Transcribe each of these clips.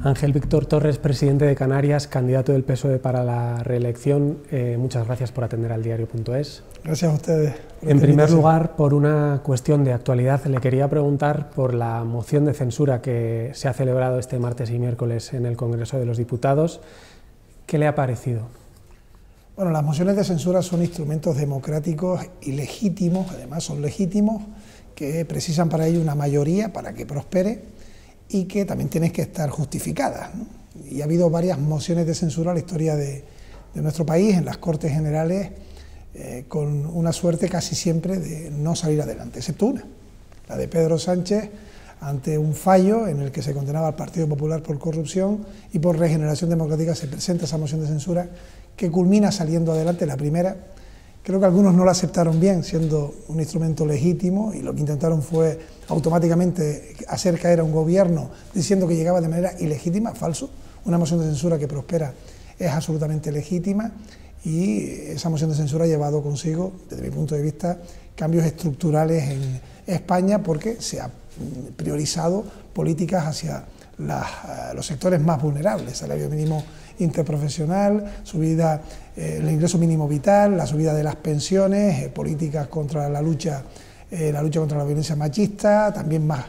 Ángel Víctor Torres, presidente de Canarias, candidato del PSOE para la reelección. Muchas gracias por atender al diario.es. Gracias a ustedes. En primer lugar, por una cuestión de actualidad, le quería preguntar por la moción de censura que se ha celebrado este martes y miércoles en el Congreso de los Diputados. ¿Qué le ha parecido? Bueno, las mociones de censura son instrumentos democráticos y legítimos, además son legítimos, que precisan para ello una mayoría para que prospere y que también tienen que estar justificadas, ¿no? Y ha habido varias mociones de censura en la historia de nuestro país, en las Cortes Generales, con una suerte casi siempre de no salir adelante, excepto una, la de Pedro Sánchez, ante un fallo en el que se condenaba al Partido Popular por corrupción y por Regeneración Democrática se presenta esa moción de censura que culmina saliendo adelante la primera. Creo que algunos no la aceptaron bien, siendo un instrumento legítimo, y lo que intentaron fue automáticamente hacer caer a un gobierno diciendo que llegaba de manera ilegítima, falso. Una moción de censura que prospera es absolutamente legítima y esa moción de censura ha llevado consigo, desde mi punto de vista, cambios estructurales en España porque se ha priorizado políticas hacia los sectores más vulnerables, salario mínimo interprofesional, subida el ingreso mínimo vital, la subida de las pensiones, políticas contra la lucha contra la violencia machista, también más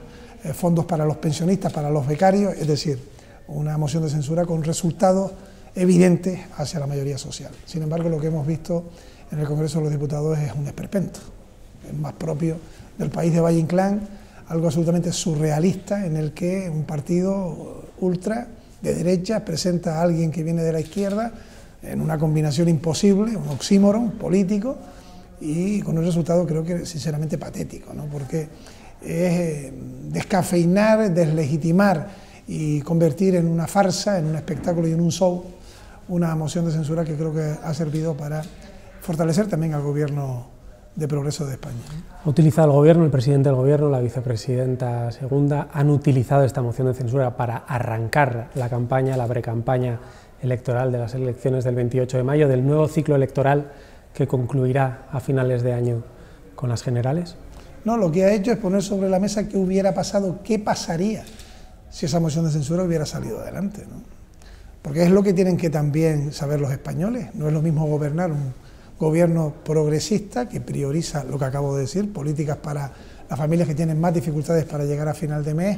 fondos para los pensionistas, para los becarios, es decir, una moción de censura con resultados evidentes hacia la mayoría social. Sin embargo, lo que hemos visto en el Congreso de los Diputados es un esperpento, es más propio del país de Valle Inclán, algo absolutamente surrealista en el que un partido ultra de derecha presenta a alguien que viene de la izquierda en una combinación imposible, un oxímoron político, y con un resultado creo que sinceramente patético, ¿no? Porque es descafeinar, deslegitimar y convertir en una farsa, en un espectáculo y en un show, una moción de censura que creo que ha servido para fortalecer también al gobierno de progreso de España. Ha utilizado el gobierno, el presidente del gobierno, la vicepresidenta segunda, han utilizado esta moción de censura para arrancar la campaña, la precampaña electoral de las elecciones del 28 de mayo, del nuevo ciclo electoral que concluirá a finales de año con las generales. No, lo que ha hecho es poner sobre la mesa qué hubiera pasado, qué pasaría si esa moción de censura hubiera salido adelante, ¿no? Porque es lo que tienen que también saber los españoles. No es lo mismo gobernar un gobierno progresista que prioriza lo que acabo de decir, políticas para las familias que tienen más dificultades para llegar a final de mes,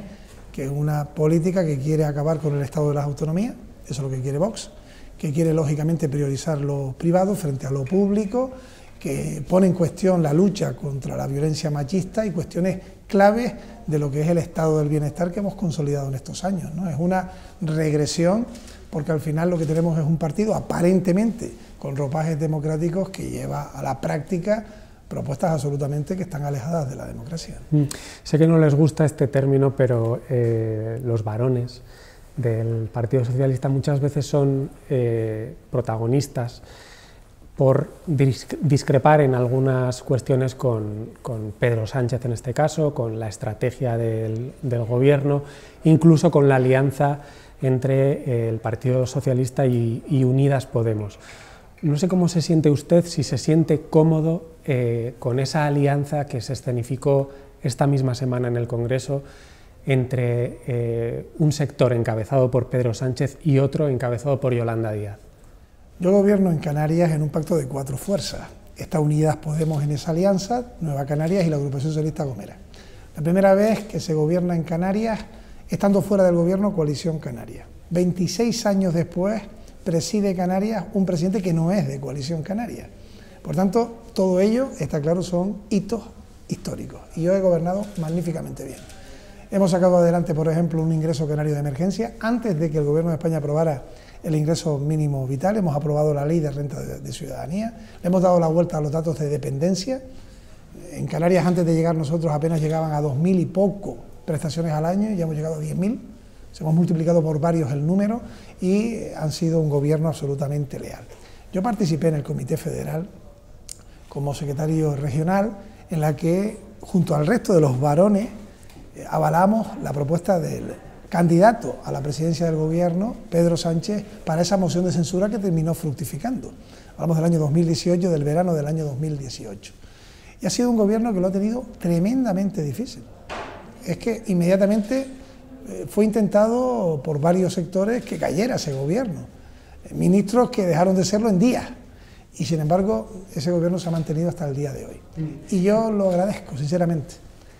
que una política que quiere acabar con el estado de las autonomías, eso es lo que quiere Vox, que quiere lógicamente priorizar lo privado frente a lo público, que pone en cuestión la lucha contra la violencia machista y cuestiones claves de lo que es el estado del bienestar que hemos consolidado en estos años, ¿no? Es una regresión porque al final lo que tenemos es un partido aparentemente con ropajes democráticos que lleva a la práctica propuestas absolutamente que están alejadas de la democracia. Sé que no les gusta este término, pero los varones del Partido Socialista muchas veces son protagonistas por discrepar en algunas cuestiones con Pedro Sánchez en este caso, con la estrategia del gobierno, incluso con la alianza entre el Partido Socialista y Unidas Podemos. No sé cómo se siente usted, si se siente cómodo con esa alianza que se escenificó esta misma semana en el Congreso entre un sector encabezado por Pedro Sánchez y otro encabezado por Yolanda Díaz. Yo gobierno en Canarias en un pacto de 4 fuerzas. Está Unidas Podemos en esa alianza, Nueva Canarias y la Agrupación Socialista Gomera. La primera vez que se gobierna en Canarias, estando fuera del gobierno, Coalición Canaria. 26 años después, preside Canarias un presidente que no es de Coalición Canaria. Por tanto, todo ello, está claro, son hitos históricos. Y yo he gobernado magníficamente bien. Hemos sacado adelante, por ejemplo, un ingreso canario de emergencia. Antes de que el Gobierno de España aprobara el ingreso mínimo vital, hemos aprobado la ley de renta de ciudadanía, le hemos dado la vuelta a los datos de dependencia. En Canarias, antes de llegar nosotros, apenas llegaban a 2.000 y poco prestaciones al año, y ya hemos llegado a 10.000. Se hemos multiplicado por varios el número y han sido un gobierno absolutamente leal. Yo participé en el Comité Federal como secretario regional, en la que, junto al resto de los varones, avalamos la propuesta del candidato a la presidencia del gobierno, Pedro Sánchez, para esa moción de censura que terminó fructificando. Hablamos del año 2018, del verano del año 2018. Y ha sido un gobierno que lo ha tenido tremendamente difícil. Es que inmediatamente fue intentado por varios sectores que cayera ese gobierno. Ministros que dejaron de serlo en días. Y sin embargo, ese gobierno se ha mantenido hasta el día de hoy. Y yo lo agradezco, sinceramente,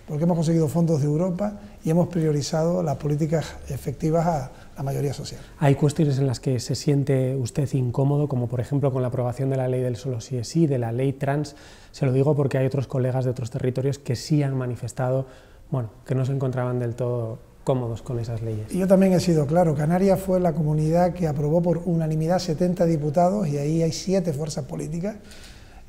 porque hemos conseguido fondos de Europa y hemos priorizado las políticas efectivas a la mayoría social. ¿Hay cuestiones en las que se siente usted incómodo, como por ejemplo con la aprobación de la ley del solo sí es sí, de la ley trans? Se lo digo porque hay otros colegas de otros territorios que sí han manifestado, bueno, que no se encontraban del todo cómodos con esas leyes. Y yo también he sido claro, Canarias fue la comunidad que aprobó por unanimidad 70 diputados y ahí hay 7 fuerzas políticas.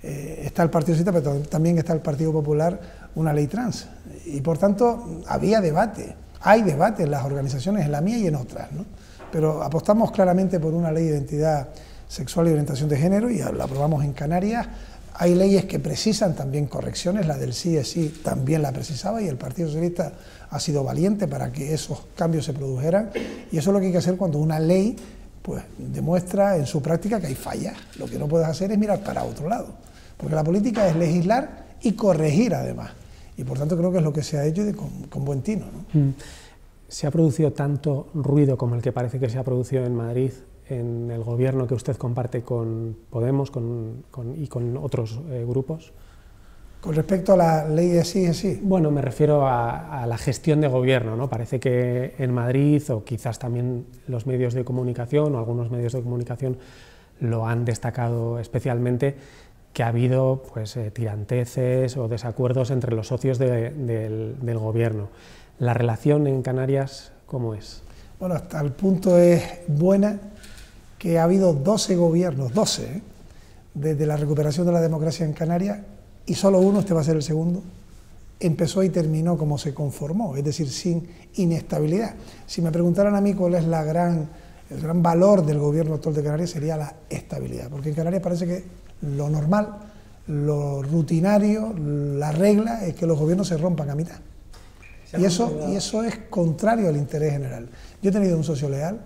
Está el Partido Socialista, pero también está el Partido Popular, una ley trans. Y por tanto había debate, hay debate en las organizaciones, en la mía y en otras, ¿no? Pero apostamos claramente por una ley de identidad sexual y orientación de género y la aprobamos en Canarias. Hay leyes que precisan también correcciones, la del sí es sí también la precisaba y el Partido Socialista ha sido valiente para que esos cambios se produjeran y eso es lo que hay que hacer cuando una ley pues demuestra en su práctica que hay fallas. Lo que no puedes hacer es mirar para otro lado, porque la política es legislar y corregir además y por tanto creo que es lo que se ha hecho y con buen tino, ¿no? ¿Se ha producido tanto ruido como el que parece que se ha producido en Madrid en el gobierno que usted comparte con Podemos y con otros grupos? Con respecto a la ley de sí es sí. Bueno, me refiero a la gestión de gobierno, ¿no? Parece que en Madrid, o quizás también los medios de comunicación, o algunos medios de comunicación lo han destacado especialmente, que ha habido pues, tiranteces o desacuerdos entre los socios del gobierno. ¿La relación en Canarias cómo es? Bueno, hasta el punto es buena que ha habido 12 gobiernos, 12, desde la recuperación de la democracia en Canarias, y solo uno, este va a ser el segundo, empezó y terminó como se conformó, es decir, sin inestabilidad. Si me preguntaran a mí cuál es el gran valor del gobierno actual de Canarias, sería la estabilidad, porque en Canarias parece que lo normal, lo rutinario, la regla es que los gobiernos se rompan a mitad. Y eso es contrario al interés general. Yo he tenido un socio leal.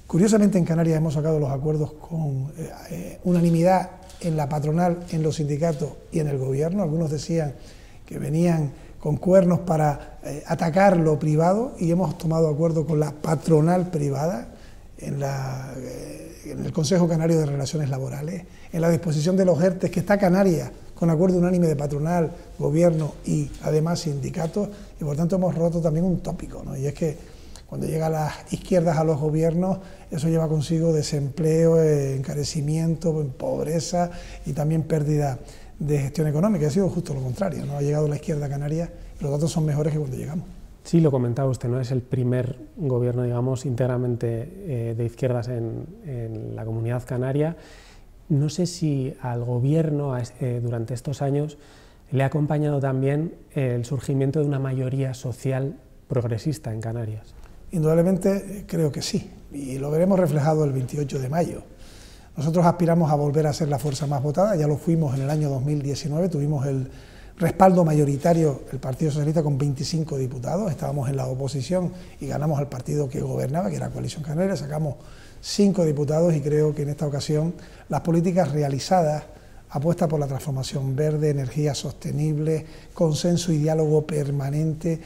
Curiosamente en Canarias hemos sacado los acuerdos con unanimidad en la patronal, en los sindicatos y en el gobierno. Algunos decían que venían con cuernos para atacar lo privado y hemos tomado acuerdo con la patronal privada en el Consejo Canario de Relaciones Laborales, en la disposición de los ERTE, que está Canarias con acuerdo unánime de patronal, gobierno y además sindicatos, y por tanto hemos roto también un tópico, ¿no? Y es que cuando llegan las izquierdas a los gobiernos, eso lleva consigo desempleo, encarecimiento, pobreza y también pérdida de gestión económica. Ha sido justo lo contrario, ¿no? Ha llegado la izquierda a Canarias y los datos son mejores que cuando llegamos. Sí, lo comentaba usted, ¿no? Es el primer gobierno, digamos, íntegramente de izquierdas en la Comunidad Canaria. No sé si al gobierno durante estos años le ha acompañado también el surgimiento de una mayoría social progresista en Canarias. Indudablemente creo que sí, y lo veremos reflejado el 28 de mayo. Nosotros aspiramos a volver a ser la fuerza más votada, ya lo fuimos en el año 2019, tuvimos el respaldo mayoritario del Partido Socialista con 25 diputados, estábamos en la oposición y ganamos al partido que gobernaba, que era Coalición Canaria, sacamos 5 diputados y creo que en esta ocasión las políticas realizadas, apuesta por la transformación verde, energía sostenible, consenso y diálogo permanente,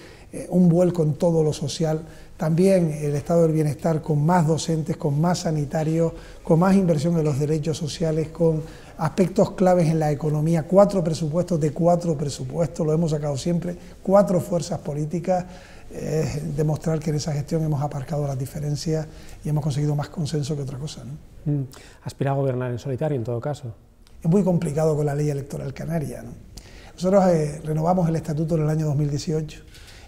un vuelco en todo lo social, también el estado del bienestar con más docentes, con más sanitarios, con más inversión en los derechos sociales, con aspectos claves en la economía, 4 presupuestos de 4 presupuestos, lo hemos sacado siempre, 4 fuerzas políticas, demostrar que en esa gestión hemos aparcado las diferencias y hemos conseguido más consenso que otra cosa, ¿no? ¿Aspira a gobernar en solitario en todo caso? Es muy complicado con la ley electoral canaria, ¿no? Nosotros renovamos el estatuto en el año 2018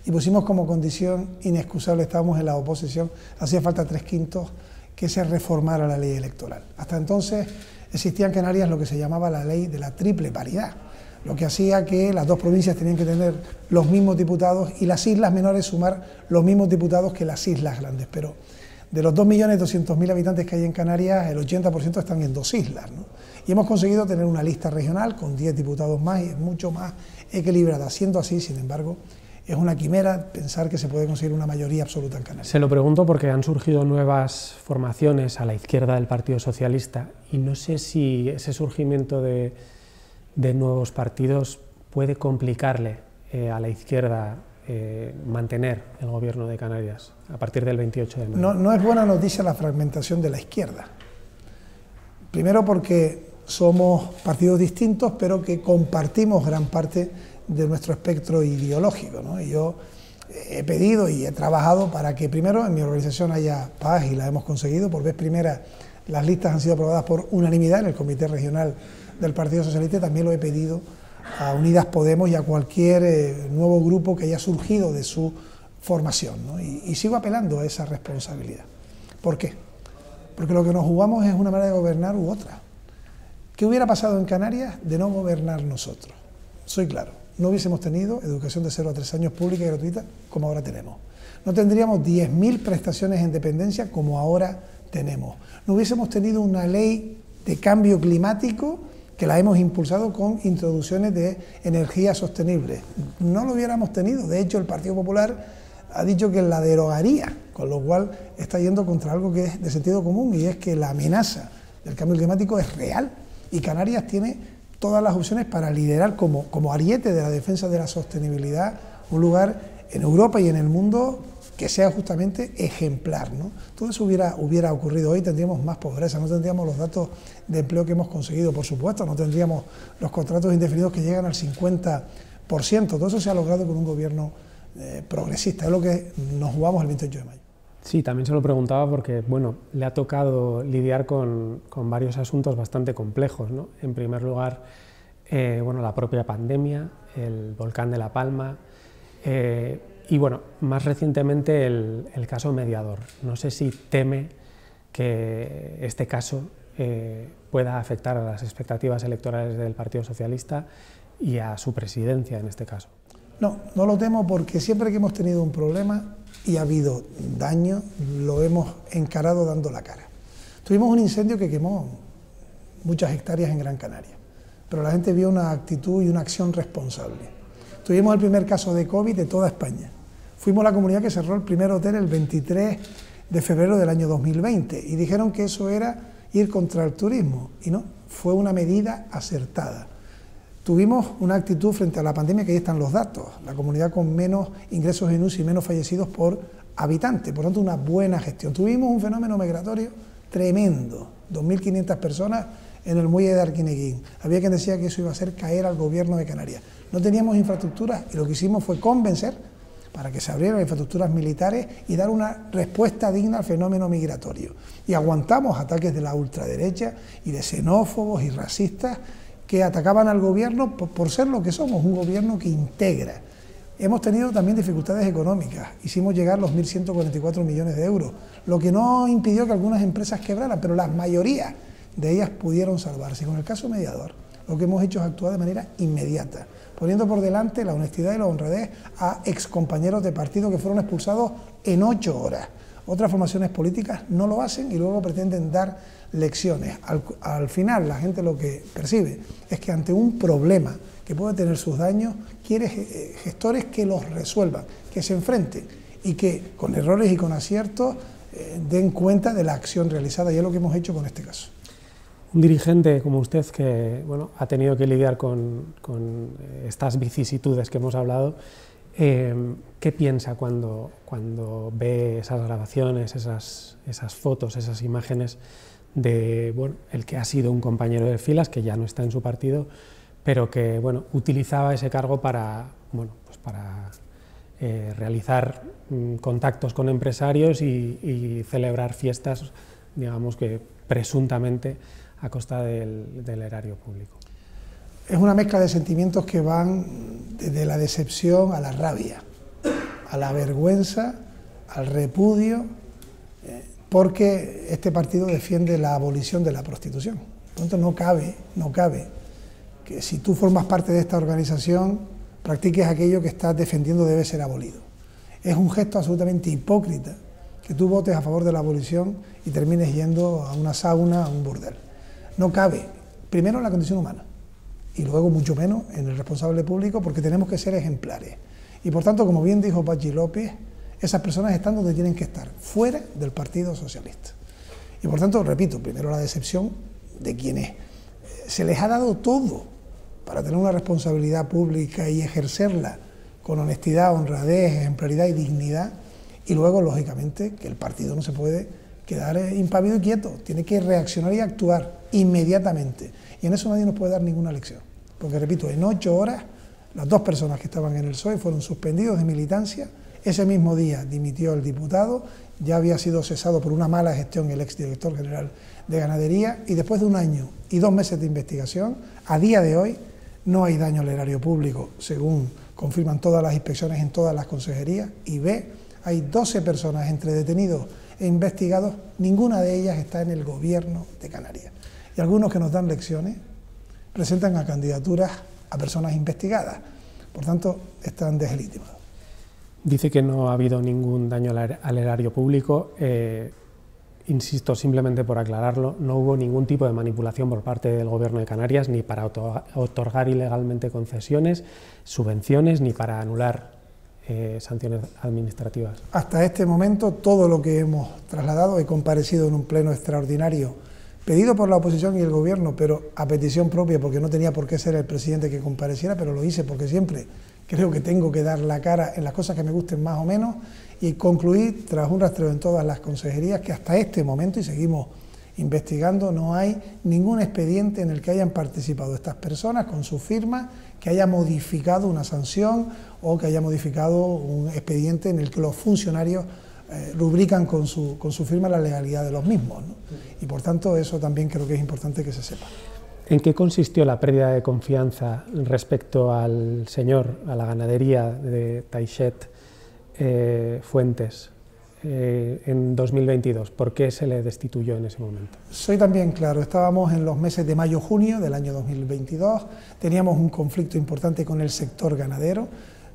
y pusimos como condición inexcusable, estábamos en la oposición, hacía falta 3/5 que se reformara la ley electoral. Hasta entonces existía en Canarias lo que se llamaba la ley de la triple paridad, lo que hacía que las 2 provincias tenían que tener los mismos diputados y las islas menores sumar los mismos diputados que las islas grandes, pero de los 2.200.000 habitantes que hay en Canarias, el 80% están en 2 islas, ¿no? Y hemos conseguido tener una lista regional con 10 diputados más y es mucho más equilibrada. Siendo así, sin embargo, es una quimera pensar que se puede conseguir una mayoría absoluta en Canarias. Se lo pregunto porque han surgido nuevas formaciones a la izquierda del Partido Socialista y no sé si ese surgimiento de nuevos partidos puede complicarle a la izquierda mantener el gobierno de Canarias a partir del 28 de mayo? No es buena noticia la fragmentación de la izquierda. Primero porque somos partidos distintos, pero que compartimos gran parte de nuestro espectro ideológico, ¿no? Y yo he pedido y he trabajado para que primero en mi organización haya paz, y la hemos conseguido. Por vez primera las listas han sido aprobadas por unanimidad en el Comité Regional del Partido Socialista, y también lo he pedido a Unidas Podemos y a cualquier nuevo grupo que haya surgido de su formación, ¿no? Y sigo apelando a esa responsabilidad. ¿Por qué? Porque lo que nos jugamos es una manera de gobernar u otra. ¿Qué hubiera pasado en Canarias de no gobernar nosotros? Soy claro, no hubiésemos tenido educación de 0 a 3 años pública y gratuita como ahora tenemos. No tendríamos 10.000 prestaciones en dependencia como ahora tenemos. No hubiésemos tenido una ley de cambio climático que la hemos impulsado con introducciones de energía sostenible. No lo hubiéramos tenido. De hecho, el Partido Popular ha dicho que la derogaría, con lo cual está yendo contra algo que es de sentido común, y es que la amenaza del cambio climático es real, y Canarias tiene todas las opciones para liderar como ariete de la defensa de la sostenibilidad un lugar en Europa y en el mundo que sea justamente ejemplar, ¿no? Todo eso hubiera ocurrido hoy, tendríamos más pobreza, no tendríamos los datos de empleo que hemos conseguido, por supuesto, no tendríamos los contratos indefinidos que llegan al 50%, todo eso se ha logrado con un gobierno progresista, es lo que nos jugamos el 28 de mayo. Sí, también se lo preguntaba porque, bueno, le ha tocado lidiar con varios asuntos bastante complejos, ¿no? En primer lugar, bueno, la propia pandemia, el volcán de La Palma, y bueno, más recientemente el caso Mediador. No sé si teme que este caso pueda afectar a las expectativas electorales del Partido Socialista y a su presidencia en este caso. No, no lo temo, porque siempre que hemos tenido un problema y ha habido daño, lo hemos encarado dando la cara. Tuvimos un incendio que quemó muchas hectáreas en Gran Canaria, pero la gente vio una actitud y una acción responsable. Tuvimos el primer caso de COVID de toda España. Fuimos la comunidad que cerró el primer hotel el 23 de febrero del año 2020 y dijeron que eso era ir contra el turismo, y no, fue una medida acertada. Tuvimos una actitud frente a la pandemia, que ahí están los datos, la comunidad con menos ingresos en UCI y menos fallecidos por habitante, por tanto una buena gestión. Tuvimos un fenómeno migratorio tremendo, 2.500 personas en el muelle de Arquineguín. Había quien decía que eso iba a hacer caer al gobierno de Canarias. No teníamos infraestructuras y lo que hicimos fue convencer para que se abrieran infraestructuras militares y dar una respuesta digna al fenómeno migratorio. Y aguantamos ataques de la ultraderecha y de xenófobos y racistas que atacaban al gobierno por ser lo que somos, un gobierno que integra. Hemos tenido también dificultades económicas, hicimos llegar los 1.144 millones de euros, lo que no impidió que algunas empresas quebraran, pero la mayoría de ellas pudieron salvarse. Y con el caso Mediador, lo que hemos hecho es actuar de manera inmediata, poniendo por delante la honestidad y la honradez a excompañeros de partido que fueron expulsados en 8 horas. Otras formaciones políticas no lo hacen y luego pretenden dar lecciones. Al final la gente lo que percibe es que ante un problema que puede tener sus daños, quiere gestores que los resuelvan, que se enfrenten y que con errores y con aciertos den cuenta de la acción realizada, y es lo que hemos hecho con este caso. Un dirigente como usted, que bueno, ha tenido que lidiar con estas vicisitudes que hemos hablado, ¿qué piensa cuando ve esas grabaciones, esas fotos, esas imágenes de bueno, el que ha sido un compañero de filas, que ya no está en su partido, pero que bueno, utilizaba ese cargo para, bueno, pues para realizar contactos con empresarios y celebrar fiestas, digamos que presuntamente a costa del erario público? Es una mezcla de sentimientos que van desde la decepción a la rabia, a la vergüenza, al repudio, porque este partido defiende la abolición de la prostitución. Entonces no cabe que si tú formas parte de esta organización, practiques aquello que estás defendiendo debe ser abolido. Es un gesto absolutamente hipócrita que tú votes a favor de la abolición y termines yendo a una sauna, a un burdel. No cabe, primero en la condición humana, y luego mucho menos en el responsable público, porque tenemos que ser ejemplares. Y por tanto, como bien dijo Pachi López, esas personas están donde tienen que estar, fuera del Partido Socialista. Y por tanto, repito, primero la decepción de quienes se les ha dado todo para tener una responsabilidad pública y ejercerla con honestidad, honradez, ejemplaridad y dignidad, y luego, lógicamente, que el partido no se puede quedar impávido y quieto, tiene que reaccionar y actuar inmediatamente, y en eso nadie nos puede dar ninguna lección, porque repito, en 8 horas, las 2 personas que estaban en el PSOE fueron suspendidos de militancia, ese mismo día dimitió el diputado, ya había sido cesado por una mala gestión el exdirector general de Ganadería, y después de 1 año y 2 meses de investigación, a día de hoy no hay daño al erario público, según confirman todas las inspecciones en todas las consejerías, y hay 12 personas entre detenidos e investigados, ninguna de ellas está en el gobierno de Canarias. Y algunos que nos dan lecciones presentan a candidaturas a personas investigadas, por tanto están deslegitimados. Dice que no ha habido ningún daño al erario público. Insisto, simplemente por aclararlo, no hubo ningún tipo de manipulación por parte del Gobierno de Canarias, ni para otorgar ilegalmente concesiones, subvenciones, ni para anular sanciones administrativas. Hasta este momento, todo lo que hemos trasladado, he comparecido en un pleno extraordinario, pedido por la oposición y el Gobierno, pero a petición propia, porque no tenía por qué ser el presidente que compareciera, pero lo hice porque siempre creo que tengo que dar la cara en las cosas que me gusten más o menos, y concluir, tras un rastreo en todas las consejerías, que hasta este momento, y seguimos investigando, no hay ningún expediente en el que hayan participado estas personas con su firma, que haya modificado una sanción o que haya modificado un expediente en el que los funcionarios rubrican con su firma la legalidad de los mismos, ¿no? Y por tanto eso también creo que es importante que se sepa. ¿En qué consistió la pérdida de confianza respecto al señor, a la ganadería de Taixet Fuentes en 2022? ¿Por qué se le destituyó en ese momento? Soy también claro, estábamos en los meses de mayo-junio del año 2022, teníamos un conflicto importante con el sector ganadero,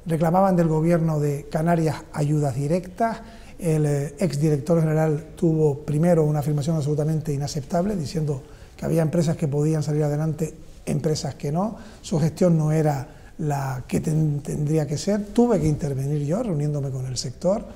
reclamaban del Gobierno de Canarias ayudas directas, el exdirector general tuvo primero una afirmación absolutamente inaceptable, diciendo que había empresas que podían salir adelante, empresas que no, su gestión no era la que tendría que ser, tuve que intervenir yo reuniéndome con el sector,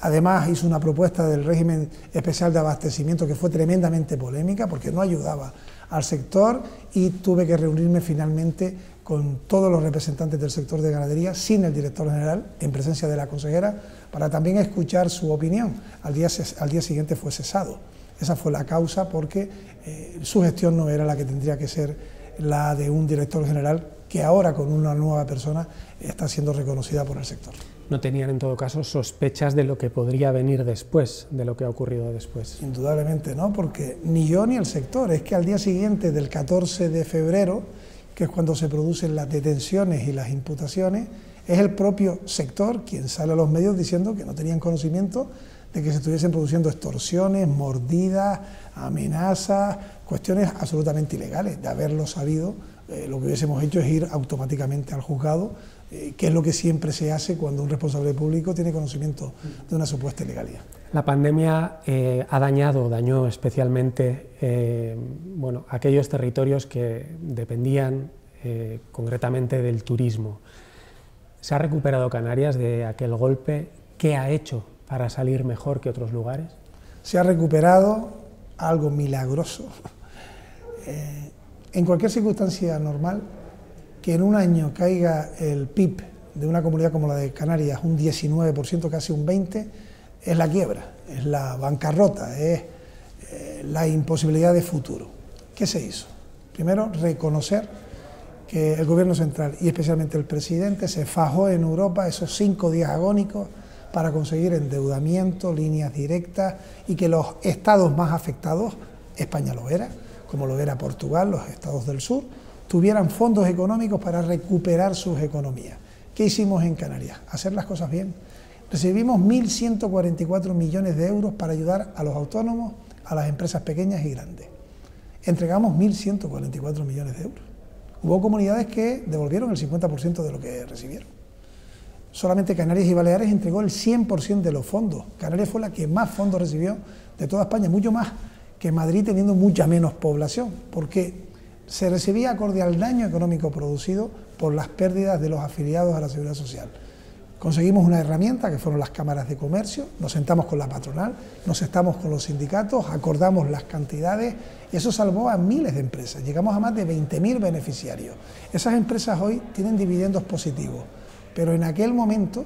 además hizo una propuesta del régimen especial de abastecimiento que fue tremendamente polémica porque no ayudaba al sector, y tuve que reunirme finalmente con todos los representantes del sector de ganadería, sin el director general, en presencia de la consejera, para también escuchar su opinión. Al día siguiente fue cesado. Esa fue la causa, porque su gestión no era la que tendría que ser la de un director general que ahora, con una nueva persona, está siendo reconocida por el sector. ¿No tenían en todo caso sospechas de lo que podría venir después, de lo que ha ocurrido después? Indudablemente no, porque ni yo ni el sector, es que al día siguiente del 14 de febrero, que es cuando se producen las detenciones y las imputaciones, es el propio sector quien sale a los medios diciendo que no tenían conocimiento de que se estuviesen produciendo extorsiones, mordidas, amenazas, cuestiones absolutamente ilegales. De haberlo sabido, lo que hubiésemos hecho es ir automáticamente al juzgado, que es lo que siempre se hace cuando un responsable público tiene conocimiento de una supuesta ilegalidad. La pandemia dañó especialmente aquellos territorios que dependían concretamente del turismo. ¿Se ha recuperado Canarias de aquel golpe? ¿Qué ha hecho para salir mejor que otros lugares? Se ha recuperado algo milagroso. En cualquier circunstancia normal, que en un año caiga el PIB de una comunidad como la de Canarias un 19%, casi un 20%, es la quiebra, es la bancarrota, es la imposibilidad de futuro. ¿Qué se hizo? Primero, reconocer que el Gobierno central y especialmente el presidente se fajó en Europa esos 5 días agónicos para conseguir endeudamiento, líneas directas, y que los estados más afectados, España lo era, como lo era Portugal, los estados del sur, tuvieran fondos económicos para recuperar sus economías. ¿Qué hicimos en Canarias? Hacer las cosas bien. Recibimos 1.144 millones de euros para ayudar a los autónomos, a las empresas pequeñas y grandes. Entregamos 1.144 millones de euros. Hubo comunidades que devolvieron el 50% de lo que recibieron. Solamente Canarias y Baleares entregó el 100% de los fondos. Canarias fue la que más fondos recibió de toda España, mucho más que Madrid, teniendo mucha menos población, porque se recibía acorde al daño económico producido por las pérdidas de los afiliados a la Seguridad Social. Conseguimos una herramienta que fueron las cámaras de comercio, nos sentamos con la patronal, nos sentamos con los sindicatos, acordamos las cantidades, y eso salvó a miles de empresas, llegamos a más de 20.000 beneficiarios. Esas empresas hoy tienen dividendos positivos, pero en aquel momento,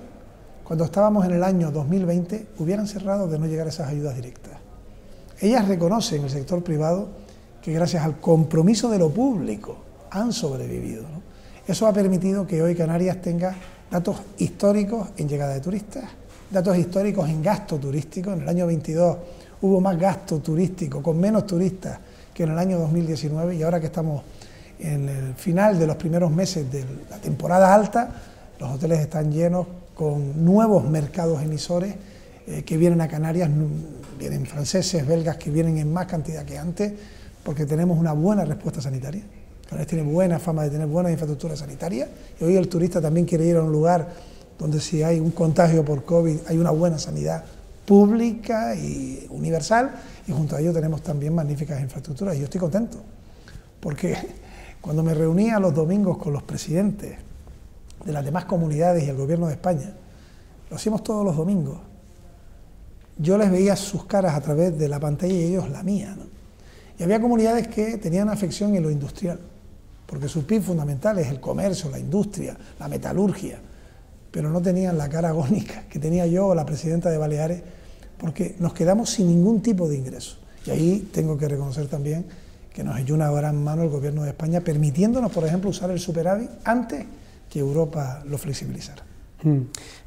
cuando estábamos en el año 2020, hubieran cerrado de no llegar a esas ayudas directas. Ellas reconocen, el sector privado, que gracias al compromiso de lo público han sobrevivido, ¿no? Eso ha permitido que hoy Canarias tenga datos históricos en llegada de turistas, datos históricos en gasto turístico. En el año 22 hubo más gasto turístico, con menos turistas, que en el año 2019, y ahora que estamos en el final de los primeros meses de la temporada alta, los hoteles están llenos con nuevos mercados emisores que vienen a Canarias, vienen franceses, belgas, que vienen en más cantidad que antes, porque tenemos una buena respuesta sanitaria. Canarias tiene buena fama de tener buena infraestructura sanitaria, y hoy el turista también quiere ir a un lugar donde si hay un contagio por COVID hay una buena sanidad pública y universal, y junto a ello tenemos también magníficas infraestructuras. Y yo estoy contento, porque cuando me reunía los domingos con los presidentes de las demás comunidades y el gobierno de España, lo hacíamos todos los domingos, yo les veía sus caras a través de la pantalla y ellos la mía, ¿no? Y había comunidades que tenían afección en lo industrial, porque su PIB fundamental es el comercio, la industria, la metalurgia, pero no tenían la cara agónica que tenía yo o la presidenta de Baleares, porque nos quedamos sin ningún tipo de ingreso. Y ahí tengo que reconocer también que nos echó una gran mano el gobierno de España, permitiéndonos, por ejemplo, usar el superávit antes que Europa lo flexibilizara.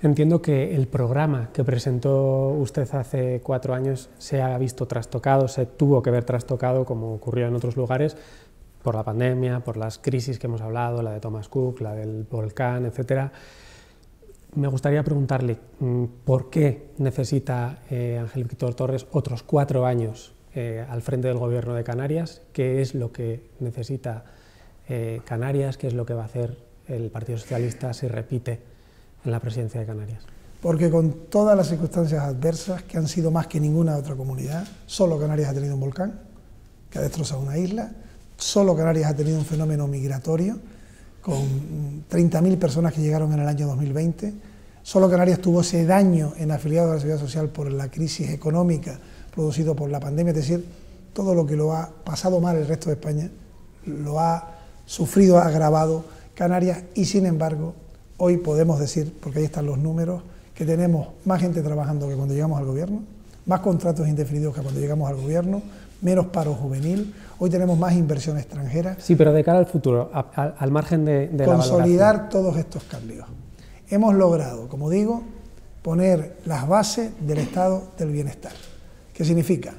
Entiendo que el programa que presentó usted hace 4 años se ha visto trastocado, se tuvo que ver trastocado, como ocurrió en otros lugares, por la pandemia, por las crisis que hemos hablado, la de Thomas Cook, la del volcán, etcétera. Me gustaría preguntarle por qué necesita Ángel Víctor Torres otros 4 años al frente del Gobierno de Canarias, qué es lo que necesita Canarias, qué es lo que va a hacer el Partido Socialista si repite en la presidencia de Canarias. Porque con todas las circunstancias adversas, que han sido más que ninguna otra comunidad, solo Canarias ha tenido un volcán que ha destrozado una isla, solo Canarias ha tenido un fenómeno migratorio con 30.000 personas que llegaron en el año 2020, solo Canarias tuvo ese daño en afiliados a la seguridad social por la crisis económica producido por la pandemia, es decir, todo lo que lo ha pasado mal el resto de España lo ha sufrido, agravado Canarias, y sin embargo hoy podemos decir, porque ahí están los números, que tenemos más gente trabajando que cuando llegamos al gobierno, más contratos indefinidos que cuando llegamos al gobierno, menos paro juvenil, hoy tenemos más inversión extranjera. Sí, pero de cara al futuro, al margen de la consolidar todos estos cambios. Hemos logrado, como digo, poner las bases del estado del bienestar. ¿Qué significa?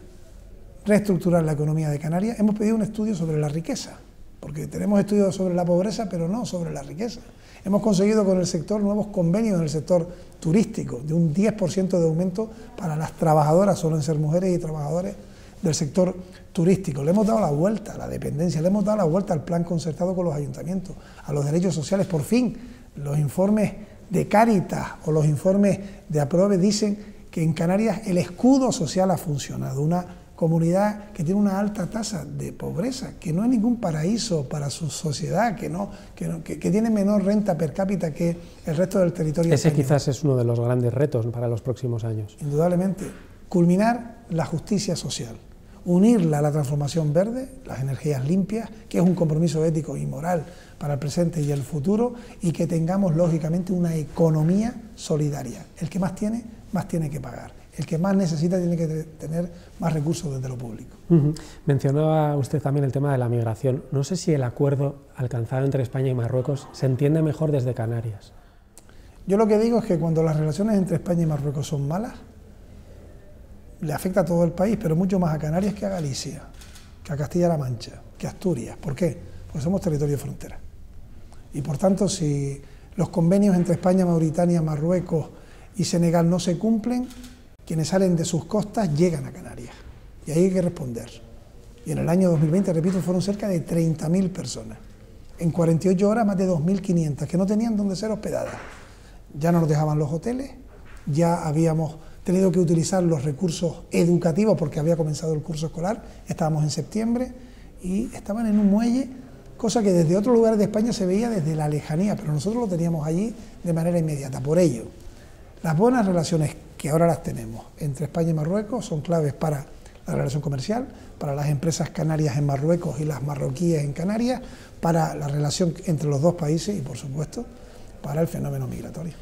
Reestructurar la economía de Canarias. Hemos pedido un estudio sobre la riqueza, porque tenemos estudios sobre la pobreza, pero no sobre la riqueza. Hemos conseguido con el sector nuevos convenios en el sector turístico, de un 10% de aumento para las trabajadoras, suelen ser mujeres y trabajadores del sector turístico. Le hemos dado la vuelta a la dependencia, le hemos dado la vuelta al plan concertado con los ayuntamientos, a los derechos sociales. Por fin, los informes de Cáritas o los informes de Aprobe dicen que en Canarias el escudo social ha funcionado, una comunidad que tiene una alta tasa de pobreza, que no es ningún paraíso para su sociedad, que tiene menor renta per cápita que el resto del territorio Ese español. quizás es uno de los grandes retos para los próximos años. Indudablemente, culminar la justicia social, unirla a la transformación verde, las energías limpias, que es un compromiso ético y moral para el presente y el futuro, y que tengamos lógicamente una economía solidaria. El que más tiene que pagar. El que más necesita tiene que tener más recursos desde lo público. Mencionaba usted también el tema de la migración. No sé si el acuerdo alcanzado entre España y Marruecos se entiende mejor desde Canarias. Yo lo que digo es que cuando las relaciones entre España y Marruecos son malas, le afecta a todo el país, pero mucho más a Canarias que a Galicia, que a Castilla-La Mancha, que a Asturias. ¿Por qué? Porque somos territorio de frontera. Y por tanto, si los convenios entre España, Mauritania, Marruecos y Senegal no se cumplen, quienes salen de sus costas llegan a Canarias. Y ahí hay que responder. Y en el año 2020, repito, fueron cerca de 30.000 personas. En 48 horas, más de 2.500, que no tenían dónde ser hospedadas. Ya no nos dejaban los hoteles, ya habíamos tenido que utilizar los recursos educativos porque había comenzado el curso escolar, estábamos en septiembre y estaban en un muelle, cosa que desde otros lugares de España se veía desde la lejanía, pero nosotros lo teníamos allí de manera inmediata. Por ello, las buenas relaciones que ahora las tenemos entre España y Marruecos son claves para la relación comercial, para las empresas canarias en Marruecos y las marroquíes en Canarias, para la relación entre los dos países y, por supuesto, para el fenómeno migratorio.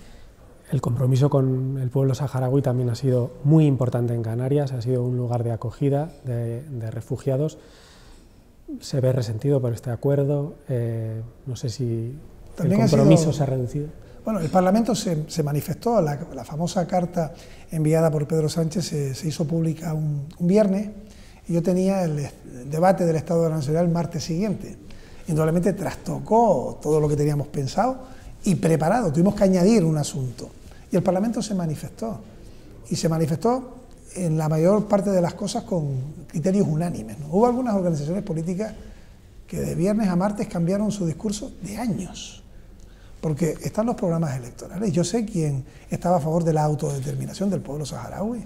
El compromiso con el pueblo saharaui también ha sido muy importante en Canarias, ha sido un lugar de acogida de refugiados. ¿Se ve resentido por este acuerdo? No sé si también el compromiso se ha reducido. Bueno, el Parlamento se manifestó, la famosa carta enviada por Pedro Sánchez se hizo pública un viernes, y yo tenía el debate del Estado de la Nacionalidad el martes siguiente. Indudablemente trastocó todo lo que teníamos pensado y preparado, tuvimos que añadir un asunto. Y el Parlamento se manifestó, y se manifestó en la mayor parte de las cosas con criterios unánimes, ¿no? Hubo algunas organizaciones políticas que de viernes a martes cambiaron su discurso de años, porque están los programas electorales. Yo sé quién estaba a favor de la autodeterminación del pueblo saharaui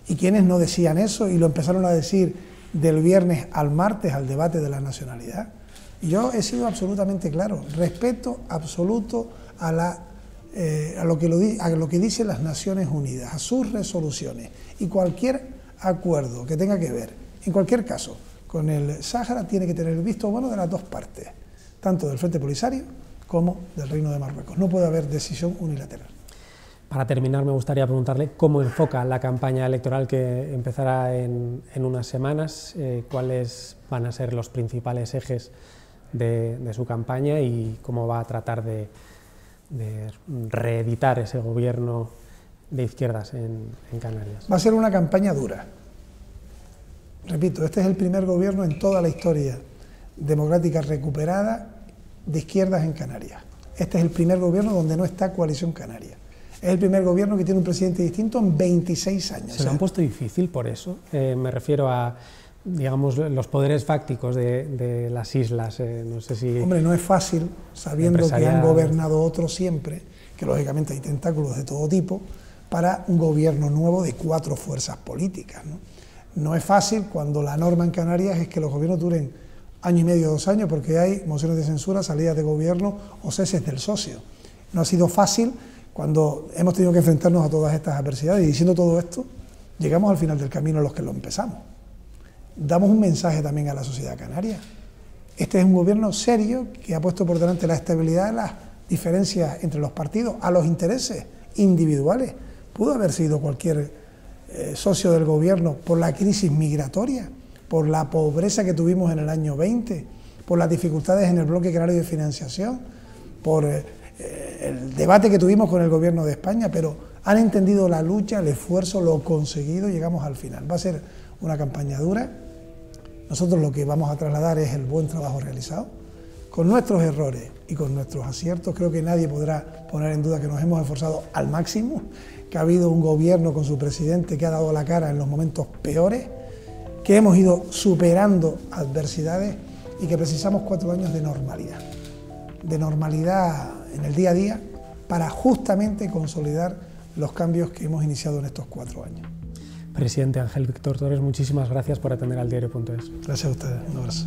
y quienes no decían eso y lo empezaron a decir del viernes al martes al debate de la nacionalidad. Y yo he sido absolutamente claro, respeto absoluto a lo que dicen las Naciones Unidas, a sus resoluciones, y cualquier acuerdo que tenga que ver, en cualquier caso, con el Sáhara tiene que tener el visto bueno de las dos partes, tanto del Frente Polisario como del Reino de Marruecos. No puede haber decisión unilateral. Para terminar, me gustaría preguntarle cómo enfoca la campaña electoral que empezará en unas semanas, cuáles van a ser los principales ejes de su campaña y cómo va a tratar de reeditar ese gobierno de izquierdas en Canarias. Va a ser una campaña dura. Repito, este es el primer gobierno en toda la historia democrática recuperada de izquierdas en Canarias. Este es el primer gobierno donde no está Coalición Canaria. Es el primer gobierno que tiene un presidente distinto en 26 años. ¿Se lo han puesto difícil por eso? Me refiero a, digamos, los poderes fácticos de las islas. No sé si... Hombre, no es fácil, sabiendo que han gobernado otros siempre, que lógicamente hay tentáculos de todo tipo, para un gobierno nuevo de 4 fuerzas políticas, ¿no? No es fácil cuando la norma en Canarias es que los gobiernos duren año y medio, 2 años, porque hay mociones de censura, salidas de gobierno o ceses del socio. No ha sido fácil cuando hemos tenido que enfrentarnos a todas estas adversidades, y diciendo todo esto, llegamos al final del camino los que lo empezamos. Damos un mensaje también a la sociedad canaria. Este es un gobierno serio que ha puesto por delante la estabilidad de las diferencias entre los partidos, a los intereses individuales. Pudo haber sido cualquier socio del gobierno por la crisis migratoria, por la pobreza que tuvimos en el año 20, por las dificultades en el bloque canario de financiación, por el debate que tuvimos con el gobierno de España, pero han entendido la lucha, el esfuerzo, lo conseguido, llegamos al final. Va a ser una campaña dura. Nosotros lo que vamos a trasladar es el buen trabajo realizado, con nuestros errores y con nuestros aciertos. Creo que nadie podrá poner en duda que nos hemos esforzado al máximo, que ha habido un gobierno con su presidente que ha dado la cara en los momentos peores, que hemos ido superando adversidades y que precisamos 4 años de normalidad en el día a día, para justamente consolidar los cambios que hemos iniciado en estos 4 años. Presidente Ángel Víctor Torres, muchísimas gracias por atender al diario.es. Gracias a ustedes, un abrazo.